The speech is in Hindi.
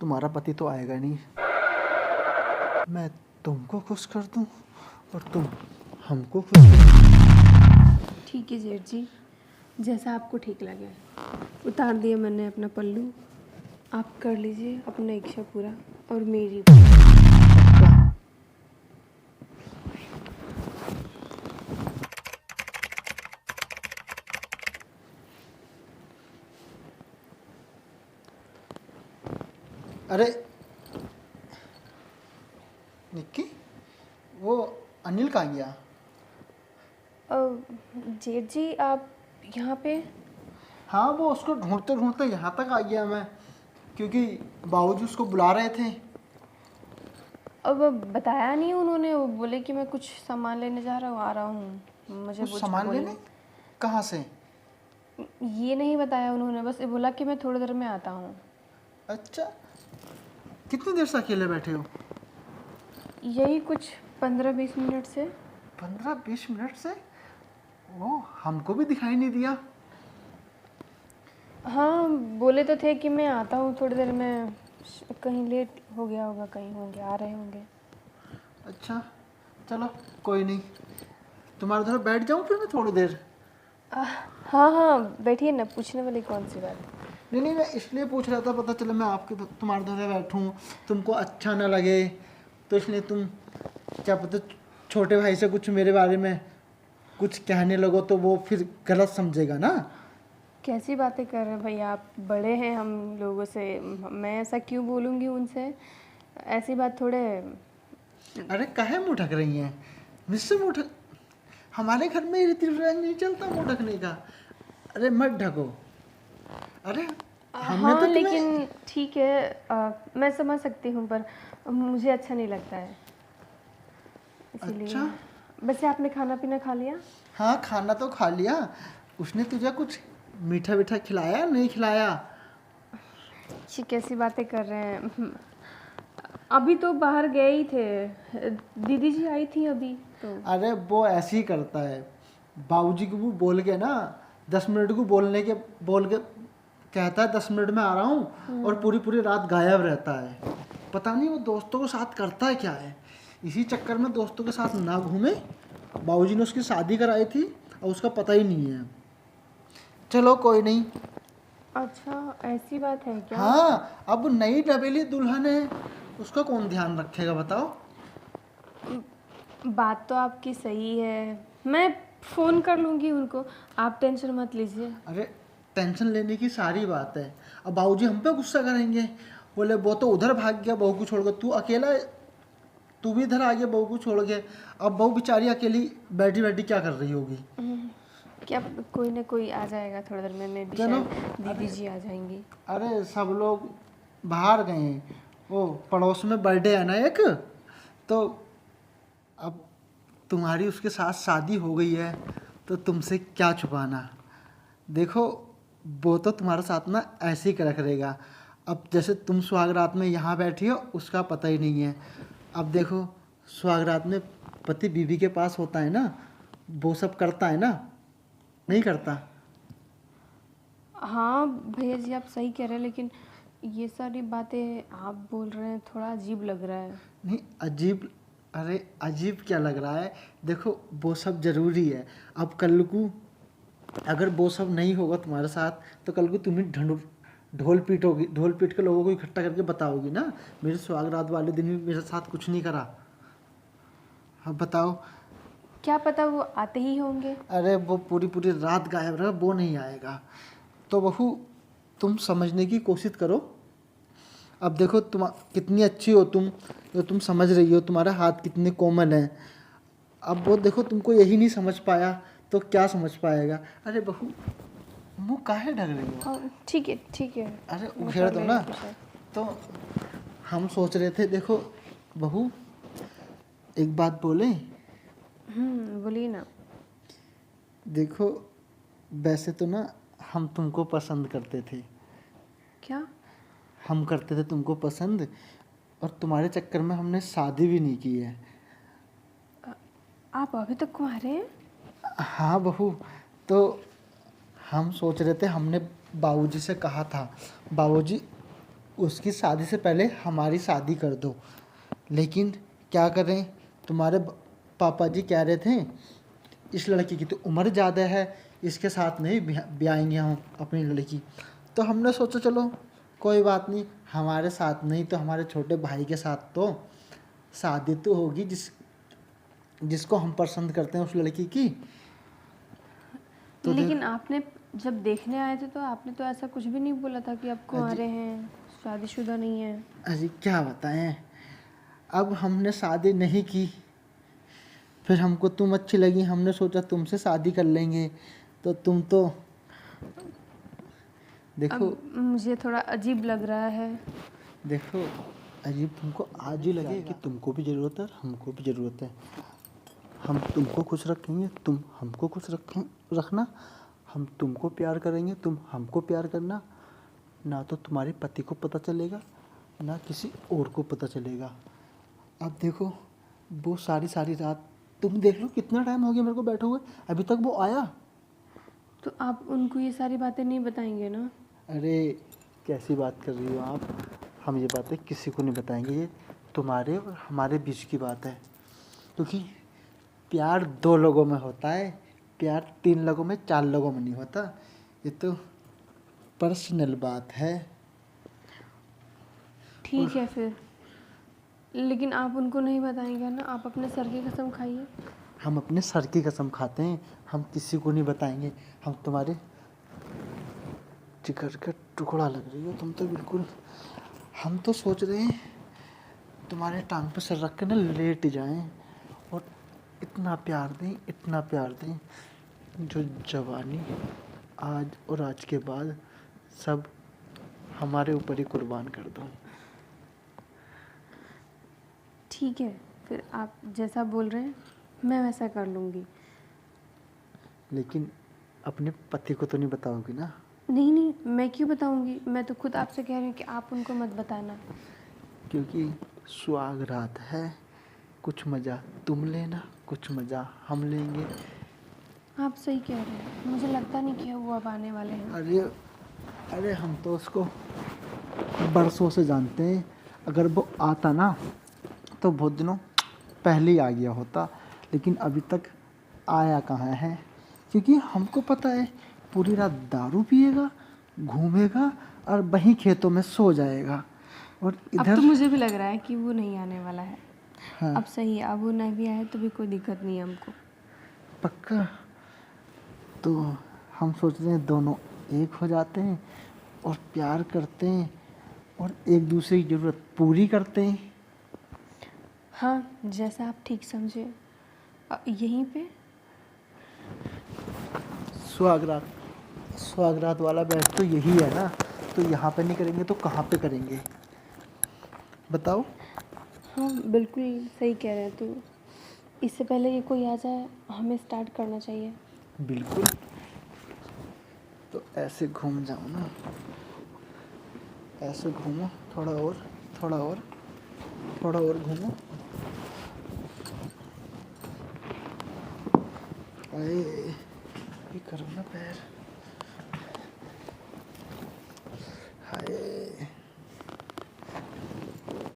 तुम्हारा पति तो आएगा नहीं। मैं तुमको खुश कर दूं और तुम हमको खुश कर। ठीक है जेठ जी, जैसा आपको ठीक लगे। उतार दिया मैंने अपना पल्लू, आप कर लीजिए अपना इच्छा पूरा और मेरी भी। अरे निक्की, वो अनिल कहाँ गया? जेठ जी आप यहाँ पे? हाँ, वो उसको ढूंढते ढूंढते यहाँ तक आ गया मैं, क्योंकि बाबूजी उसको बुला रहे थे। अब बताया नहीं उन्होंने, वो बोले कि मैं कुछ सामान लेने जा रहा हूँ, आ रहा हूँ। मुझे कुछ सामान लेने? कहाँ से? ये नहीं बताया उन्होंने, बस ये बोला कि मैं थोड़ी देर में आता हूँ। अच्छा, कितनी देर से अकेले बैठे हो? यही कुछ 15-20 मिनट से। 15-20 मिनट से? वो हमको भी दिखाई नहीं दिया। हाँ, बोले तो थे कि मैं आता हूँ थोड़ी देर में, कहीं लेट हो गया होगा, कहीं होंगे, आ रहे होंगे। अच्छा चलो कोई नहीं, तुम्हारे उधर बैठ जाऊँ फिर मैं थोड़ी देर? हाँ हाँ बैठिए ना, पूछने वाली कौन सी बात है। नहीं नहीं, मैं इसलिए पूछ रहा था, पता चला मैं आपके तुम्हारे उधर बैठूँ, तुमको अच्छा ना लगे, तो इसलिए तुम क्या पता छोटे भाई से कुछ मेरे बारे में कुछ कहने लगो तो वो फिर गलत समझेगा ना। कैसी बातें कर रहे हैं भैया, आप बड़े हैं हम लोगों से, मैं ऐसा क्यों बोलूँगी उनसे, ऐसी बात थोड़े। अरे काहे मुँह ढक रही हैं? मुझसे मुँह ढक, हमारे घर में रीति रिवाज नहीं चलता मुँह ढकने का। अरे मत ढको। अरे हमने हाँ तो लेकिन ठीक है, मैं समझ सकती हूँ, पर मुझे अच्छा नहीं लगता है, इसीलिए। अच्छा, वैसे आपने खाना पीना खा लिया? हाँ खाना तो खा लिया। उसने तुझे कुछ मीठा मीठा खिलाया नहीं खिलाया? ये कैसी बातें कर रहे हैं, अभी तो बाहर गए ही थे, दीदी जी आई थी अभी तो। अरे वो ऐसे ही करता है, बाबूजी को वो बोल के ना 10 मिनट को बोल के कहता है 10 मिनट में आ रहा हूँ, और पूरी पूरी रात गायब रहता है। पता नहीं वो दोस्तों के साथ करता है क्या है। इसी चक्कर में दोस्तों के साथ ना घूमे, बाबूजी ने उसकी शादी कराई थी और उसका पता ही नहीं है। चलो कोई नहीं। अच्छा ऐसी बात है क्या? हाँ, अब नई डबेली दुल्हन है, उसका कौन ध्यान रखेगा बताओ? बात तो आपकी सही है, मैं फ़ोन कर लूँगी उनको, आप टेंशन मत लीजिए। अरे टेंशन लेने की सारी बात है। अब बाबूजी हम पे गुस्सा करेंगे, बोले वो तो उधर भाग गया बहू को छोड़ के, तू अकेला, तू भी इधर आ गया बहू को छोड़ के। अब बहू बेचारी अकेली बैठी बैठी क्या कर रही होगी? क्या कोई ना कोई आ जाएगा थोड़ी देर में, मैं भी चलो। शायद दीदी जी आ जाएंगी। अरे सब लोग बाहर गए हैं, वो पड़ोस में बर्थडे है ना एक, तो अब तुम्हारी उसके साथ शादी हो गई है तो तुमसे क्या छुपाना। देखो वो तो तुम्हारे साथ ना ऐसे ही कर करेगा। अब जैसे तुम सुहागरात में यहाँ बैठी हो, उसका पता ही नहीं है। अब देखो सुहागरात में पति बीवी के पास होता है ना, वो सब करता है ना, नहीं करता? हाँ भैया जी आप सही कह रहे हैं, लेकिन ये सारी बातें आप बोल रहे हैं, थोड़ा अजीब लग रहा है। नहीं अजीब, अरे अजीब क्या लग रहा है? देखो वो सब ज़रूरी है। अब कल को अगर वो सब नहीं होगा तुम्हारे साथ, तो कल को तुम ही ढोल पीटोगी, ढोल पीट के लोगों को इकट्ठा करके बताओगी ना, मेरे सुहागरात वाले दिन भी मेरे साथ कुछ नहीं करा। हाँ बताओ। क्या पता वो आते ही होंगे। अरे वो पूरी पूरी रात गायब रहा, वो नहीं आएगा। तो बहू तुम समझने की कोशिश करो। अब देखो तुम कितनी अच्छी हो, तुम जो तुम समझ रही हो, तुम्हारे हाथ कितने कोमल हैं। अब वो देखो तुमको यही नहीं समझ पाया तो क्या समझ पाएगा? अरे बहू मुँह काहे ढक रही हो? हाँ ठीक है ठीक है। अरे उघेड़ दो ना। तो हम सोच रहे थे, देखो बहू एक बात बोले? बोलिए ना। देखो वैसे तो ना हम तुमको पसंद करते थे। क्या? हम करते थे तुमको पसंद, और तुम्हारे चक्कर में हमने शादी भी नहीं की है। आप अभी तक कुंवारे हैं? हाँ बहू, तो हम सोच रहे थे, हमने बाबूजी से कहा था, बाबूजी उसकी शादी से पहले हमारी शादी कर दो। लेकिन क्या करें, तुम्हारे पापा जी कह रहे थे इस लड़की की तो उम्र ज़्यादा है, इसके साथ नहीं ब्याएंगे हम अपनी लड़की। तो हमने सोचा चलो कोई बात नहीं, हमारे साथ नहीं तो हमारे छोटे भाई के साथ तो शादी तो होगी जिसको हम पसंद करते हैं उस लड़की की। तो लेकिन आपने जब देखने आए थे तो आपने तो ऐसा कुछ भी नहीं बोला था कि आप कुंवारे हैं, शादीशुदा नहीं है। अजी क्या बताएं, अब हमने शादी नहीं की, फिर हमको तुम अच्छी लगी, हमने सोचा तुमसे शादी कर लेंगे। तो तुम तो देखो, अब मुझे थोड़ा अजीब लग रहा है। देखो अजीब तुमको आज ही लगे कि तुमको भी ज़रूरत है, हमको भी ज़रूरत है। हम तुमको खुश रखेंगे, तुम हमको खुश रखना। हम तुमको प्यार करेंगे, तुम हमको प्यार करना। ना तो तुम्हारे पति को पता चलेगा, ना किसी और को पता चलेगा। अब देखो वो सारी रात, तुम देख लो कितना टाइम हो गया मेरे को बैठे हुए, अभी तक वो आया। तो आप उनको ये सारी बातें नहीं बताएंगे ना? अरे कैसी बात कर रही हो आप, हम ये बातें किसी को नहीं बताएंगे, ये तुम्हारे और हमारे बीच की बात है। क्योंकि प्यार 2 लोगों में होता है, प्यार 3 लोगों में 4 लोगों में नहीं होता। ये तो पर्सनल बात है। ठीक है फिर, लेकिन आप उनको नहीं बताएंगे ना? आप अपने सर की कसम खाइए। हम अपने सर की कसम खाते हैं, हम किसी को नहीं बताएंगे। हम तुम्हारे जिगर का टुकड़ा लग रही हो तुम तो बिल्कुल। हम तो सोच रहे हैं तुम्हारे टांग पे सर रख के ना लेट जाएं और इतना प्यार दें, इतना प्यार दें, जो जवानी आज और आज के बाद सब हमारे ऊपर ही कुर्बान कर दो। ठीक है, फिर आप जैसा बोल रहे हैं मैं वैसा कर लूँगी। लेकिन अपने पति को तो नहीं बताओगी ना? नहीं नहीं, मैं क्यों बताऊँगी, मैं तो खुद आपसे कह रही हूँ कि आप उनको मत बताना। क्योंकि सुहाग रात है, कुछ मज़ा तुम लेना, कुछ मज़ा हम लेंगे। आप सही कह रहे हैं, मुझे लगता नहीं कि वो अब आने वाले हैं। अरे हम तो उसको बरसों से जानते हैं। अगर वो आता ना तो बहुत दिनों पहले ही आ गया होता, लेकिन अभी तक आया कहाँ है। क्योंकि हमको पता है पूरी रात दारू पिएगा, घूमेगा और वहीं खेतों में सो जाएगा। और अब इधर तो मुझे भी लग रहा है कि वो नहीं आने वाला है। हाँ, अब सही है, अब वो नहीं भी आए तो भी कोई दिक्कत नहीं है हमको। पक्का। तो हम सोच रहे हैं दोनों एक हो जाते हैं और प्यार करते हैं और एक दूसरे की ज़रूरत पूरी करते हैं। हाँ, जैसा आप ठीक समझे। यहीं पे सुहागरात वाला बेड तो यही है ना, तो यहाँ पे नहीं करेंगे तो कहाँ पे करेंगे बताओ? हाँ बिल्कुल सही कह रहे हैं। तो इससे पहले कि कोई आ जाए हमें स्टार्ट करना चाहिए। बिल्कुल। तो ऐसे घूम जाओ ना, ऐसे घूमो, थोड़ा और, थोड़ा और, थोड़ा और घूमो। अरे ये करो ना पैर।